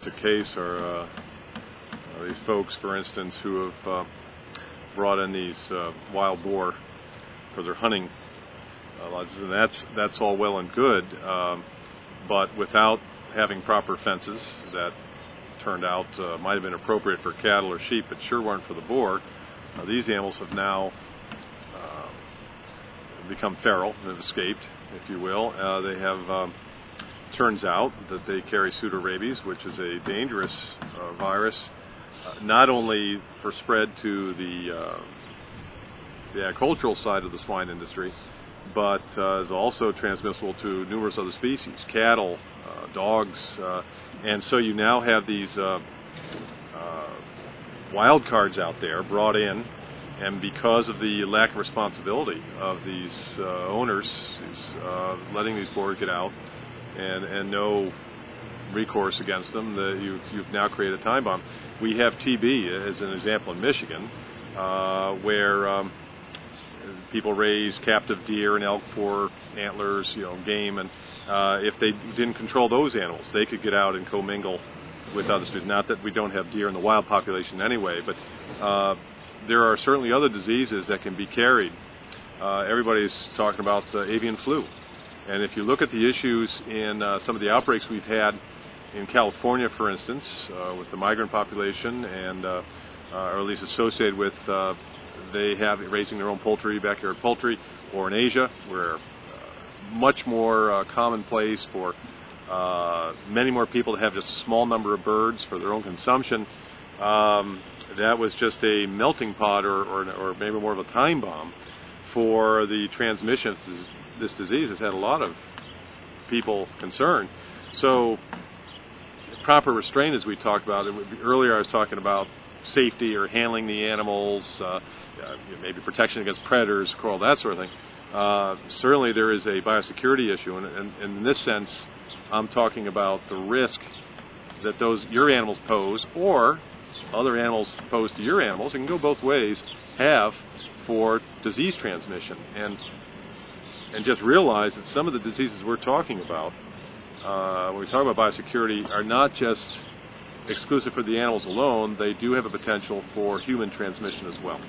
classic case are these folks, for instance, who have brought in these wild boar for their hunting. And that's all well and good, but without having proper fences that turned out might have been appropriate for cattle or sheep, but sure weren't for the boar. These animals have now become feral, have escaped, if you will. They have, turns out that they carry pseudorabies, which is a dangerous virus, not only for spread to the agricultural side of the swine industry, but is also transmissible to numerous other species, cattle, dogs, and so you now have these wild cards out there brought in, and because of the lack of responsibility of these owners, letting these boars get out and no recourse against them, you've now created a time bomb. We have TB as an example in Michigan, where people raise captive deer and elk for antlers, game, and if they didn't control those animals, they could get out and commingle with other species. Not that we don't have deer in the wild population anyway, but there are certainly other diseases that can be carried. Everybody's talking about avian flu, and if you look at the issues in some of the outbreaks we've had in California, for instance, with the migrant population, and or at least associated with they have raising their own poultry, backyard poultry, or in Asia, where much more commonplace for many more people to have just a small number of birds for their own consumption. That was just a melting pot, or maybe more of a time bomb for the transmission. This disease has had a lot of people concerned. So proper restraint, as we talked about earlier, I was talking about safety or handling the animals, maybe protection against predators, coral, that sort of thing. Certainly there is a biosecurity issue, and in this sense, I'm talking about the risk that your animals pose, or other animals pose to your animals, it can go both ways, have for disease transmission. And just realize that some of the diseases we're talking about, when we talk about biosecurity, are not just exclusive for the animals alone. They do have a potential for human transmission as well.